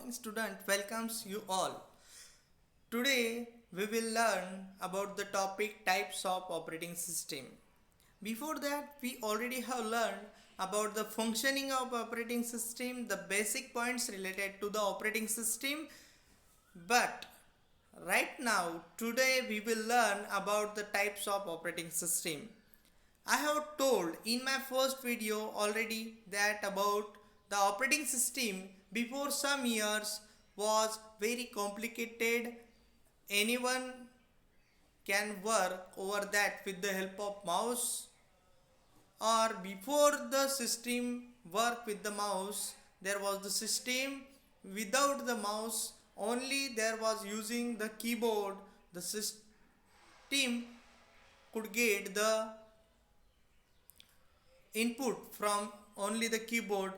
morning student welcomes you all. Today we will learn about the topic types of operating system. Before that we already have learned about the functioning of operating system, the basic points related to the operating system. But right now today we will learn about the types of operating system. I have told in my first video already that about the operating system before some years was very complicated. Anyone can work over that with the help of mouse, or before the system work with the mouse there was the system without the mouse, only there was using the keyboard. The system could get the input from only the keyboard.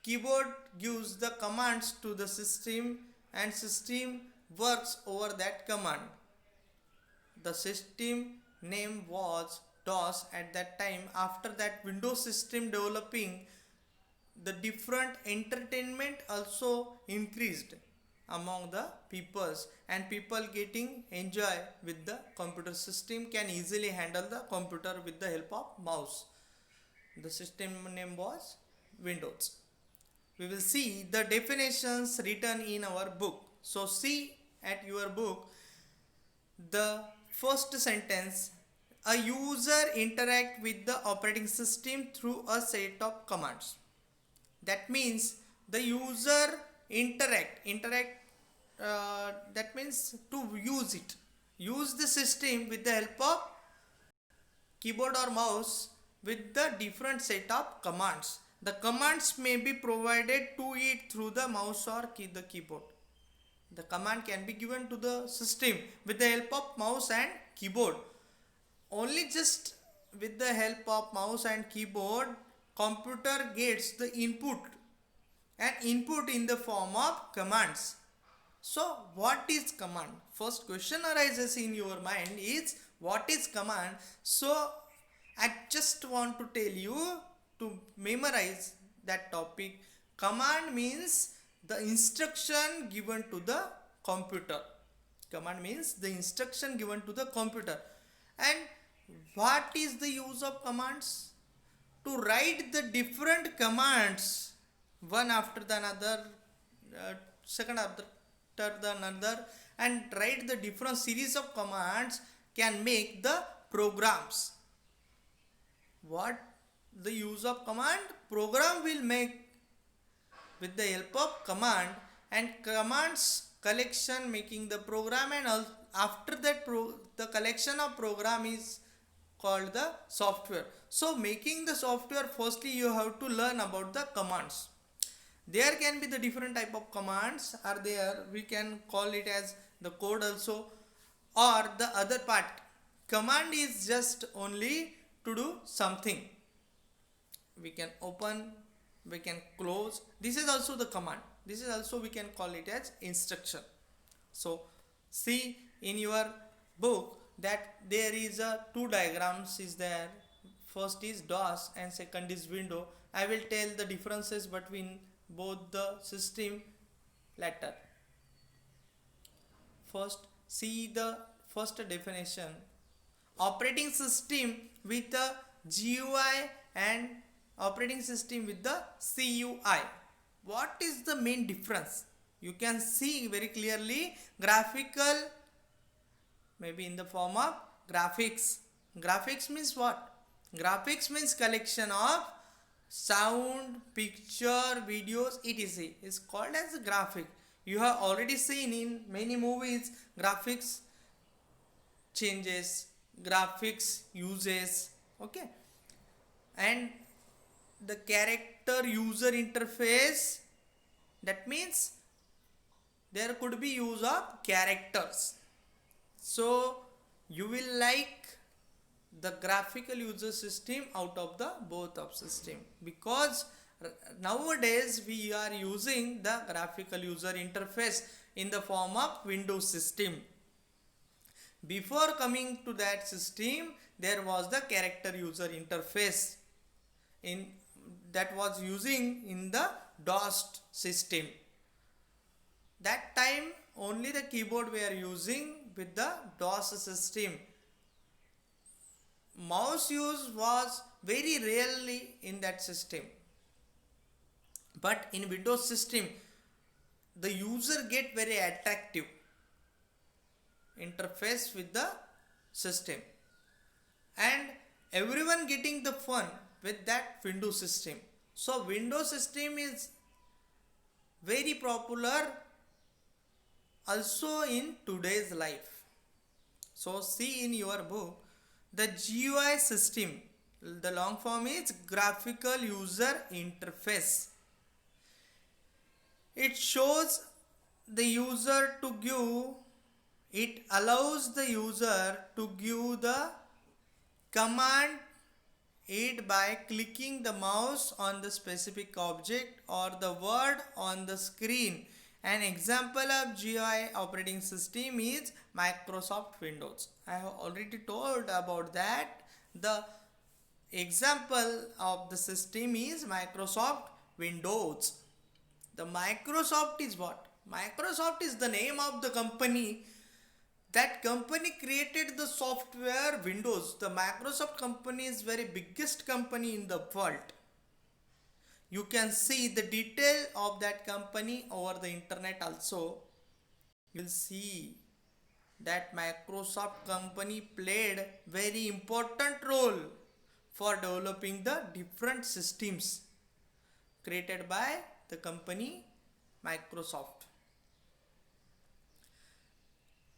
Keyboard gives the commands to the system and system works over that command. The system name was DOS at that time. After that Windows system developing, the different entertainment also increased among the peoples, and people getting enjoy with the computer system can easily handle the computer with the help of mouse. The system name was Windows. We will see the definitions written in our book. So see at your book the first sentence: a user interact with the operating system through a set of commands. That means the user interact, that means to use the system with the help of keyboard or mouse with the different set of commands. The commands may be provided to it through the mouse or the keyboard. The command can be given to the system with the help of mouse and keyboard. Only just with the help of mouse and keyboard, computer gets the input, and input in the form of commands. So what is command? First question arises in your mind is what is command? So I just want to tell you to memorize that topic. Command means the instruction given to the computer. Command means the instruction given to the computer. And what is the use of commands? To write the different commands one after the another, second after the another, and write the different series of commands can make the programs. What the use of command? Program will make with the help of command, and commands collection making the program, and after that the collection of program is called the software. So making the software, firstly you have to learn about the commands. There can be the different type of commands are there. We can call it as the code also, or the other part. Command is just only to do something. We can open, we can close. This is also the command. This is also we can call it as instruction. So see in your book that there is a two diagrams is there. First is DOS and second is window. I will tell the differences between both the system later. First see the first definition: operating system with a GUI and operating system with the CUI. What is the main difference? You can see very clearly graphical, maybe in the form of graphics. Graphics means what? Graphics means collection of sound, picture, videos, etc. is called as a graphic. You have already seen in many movies graphics changes, graphics uses, okay. And the character user interface, that means there could be use of characters. So you will like the graphical user system out of the both of system, because nowadays we are using the graphical user interface in the form of Windows system. Before coming to that system there was the character user interface in that was using in the DOS system. That time only the keyboard we are using with the DOS system. Mouse use was very rarely in that system. But in Windows system, the user get very attractive interface with the system, and everyone getting the fun with that Windows system. So Windows system is very popular also in today's life. So see in your book, the GUI system, the long form is graphical user interface. It shows the user to give, it allows the user to give the command it by clicking the mouse on the specific object or the word on the screen. An example of GUI operating system is Microsoft Windows. I have already told about that. The example of the system is Microsoft Windows. The Microsoft is what? Microsoft is the name of the company. That company created the software Windows. The Microsoft company is very biggest company in the world. You can see the detail of that company over the internet also. You'll see that Microsoft company played very important role for developing the different systems created by the company Microsoft.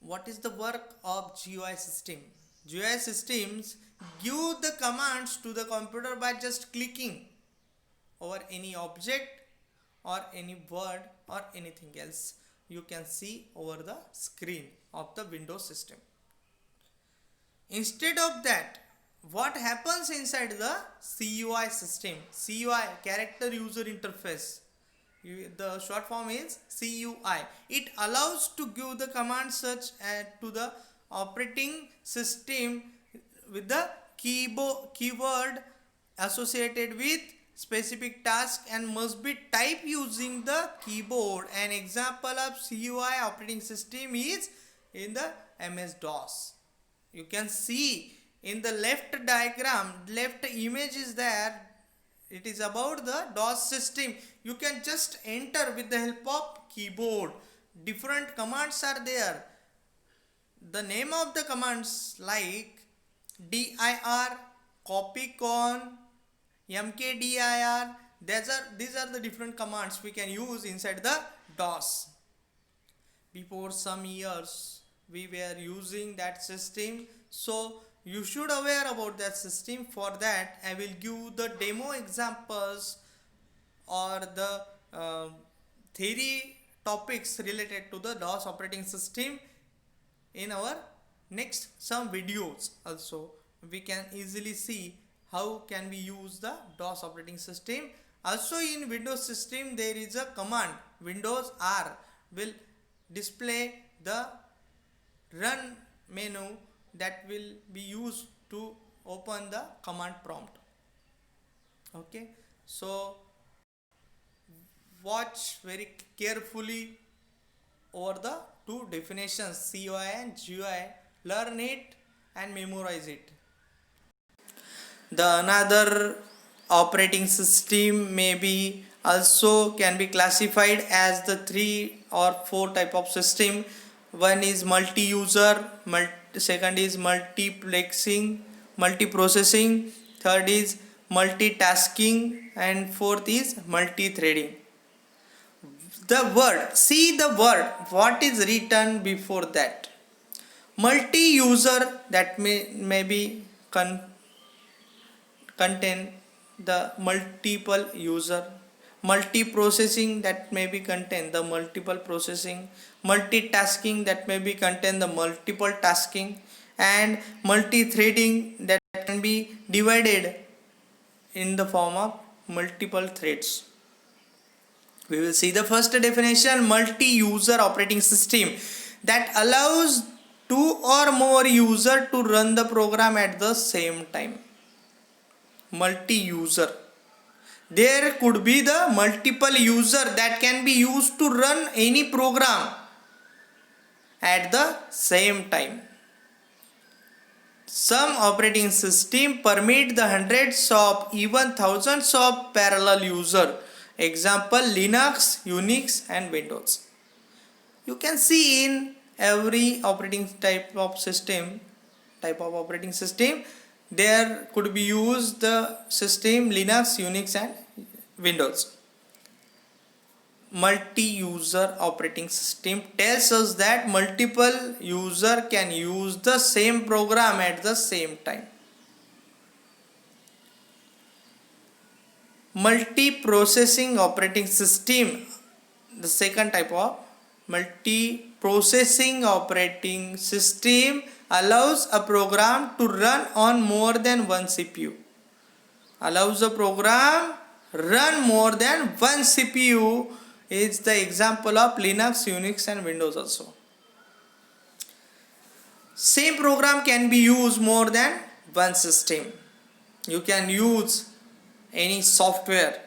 What is the work of GUI system? GUI systems give the commands to the computer by just clicking over any object or any word or anything else you can see over the screen of the Windows system. Instead of that, what happens inside the CUI system? CUI, character user interface. The short form is CUI. It allows to give the command such to the operating system with the keyword associated with specific task and must be typed using the keyboard. An example of CUI operating system is in the MS-DOS. You can see in the left diagram, left image is there. It is about the DOS system. You can just enter with the help of keyboard. Different commands are there. The name of the commands like dir, copycon, mkdir, these are the different commands we can use inside the DOS. Before some years we were using that system, so you should aware about that system. For that I will give the demo examples or the theory topics related to the DOS operating system in our next some videos. Also we can easily see how can we use the DOS operating system. Also in Windows system there is a command Windows R will display the run menu that will be used to open the command prompt. Okay, so watch very carefully over the two definitions CUI and GUI, learn it and memorize it. The another operating system may be also can be classified as the 3 or 4 type of system. One is multi-user, second is multiplexing, multiprocessing, third is multitasking, and fourth is multi-threading. The word, see the word, what is written before that? Multi-user, that may be contain the multiple user. Multiprocessing, that may be contain the multiple processing. Multitasking, that may be contain the multiple tasking. And multi-threading, that can be divided in the form of multiple threads. We will see the first definition, multi-user operating system that allows 2 or more users to run the program at the same time. Multi-user. there could be the multiple user that can be used to run any program at the same time. Some operating system permit the hundreds of even thousands of parallel user. Example, Linux, Unix and Windows. You can see in every operating operating system there could be used the system Linux, Unix and Windows. Multi-user operating system tells us that multiple user can use the same program at the same time. Multi-processing operating system, the second type of multi-processing operating system, allows a program to run on more than one CPU. Allows a program run more than one CPU is the example of Linux, Unix and Windows also. Same program can be used more than one system. You can use any software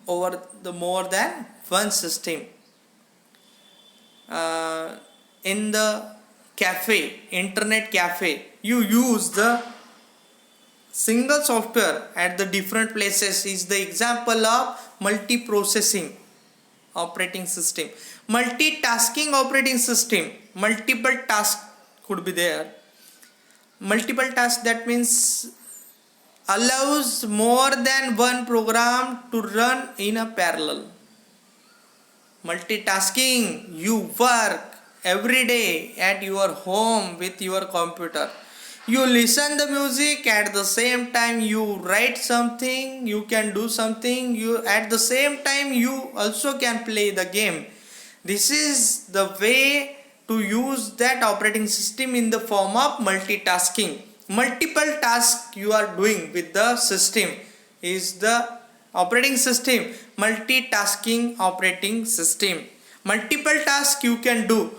over the more than one system. In the internet cafe, you use the single software at the different places is the example of multiprocessing operating system. Multitasking operating system, multiple tasks could be there. Multiple tasks, that means allows more than one program to run in a parallel. Multitasking, you work every day at your home with your computer. You listen the music, at the same time you write something, you can do something, you at the same time you also can play the game. This is the way to use that operating system in the form of multitasking. Multiple tasks you are doing with the system is the operating system. Multitasking operating system. Multiple tasks you can do.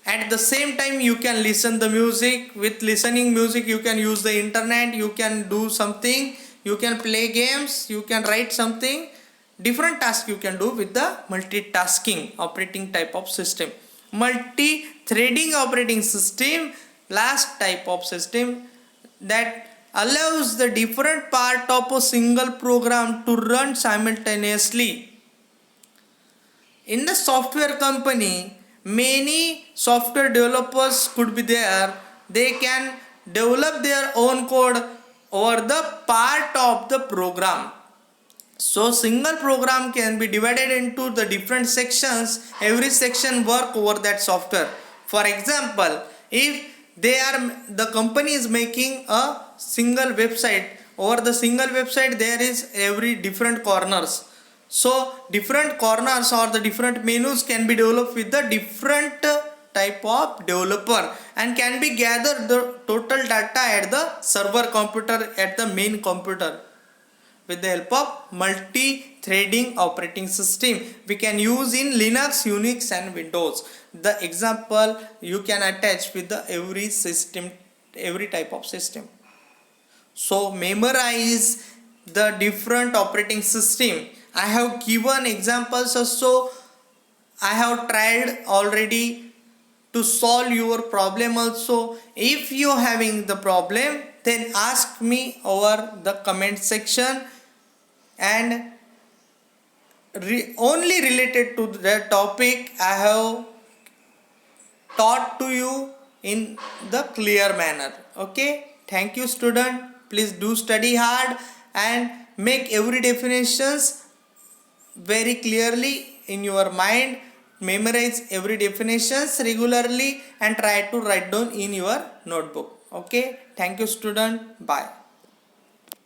At the same time you can listen the music. With listening music you can use the internet, you can do something, you can play games, you can write something. Different tasks you can do with the multitasking operating type of system. Multi-threading operating system, last type of system that allows the different part of a single program to run simultaneously. In the software company, many software developers could be there. They can develop their own code over the part of the program. So single program can be divided into the different sections. Every section work over that software. For example, if the company is making a single website, over the single website there is every different corners. So different corners or the different menus can be developed with the different type of developer and can be gathered the total data at the server computer, at the main computer, with the help of multi-threading operating system. We can use in Linux, Unix and Windows. The example you can attach with the every system, every type of system. So memorize the different operating system. I have given examples also. I have tried already to solve your problem also. If you having the problem, then ask me over the comment section, and only related to the topic I have taught to you in the clear manner. Okay, thank you student. Please do study hard and make every definitions very clearly in your mind. Memorize every definitions regularly and try to write down in your notebook. Okay, thank you student. Bye.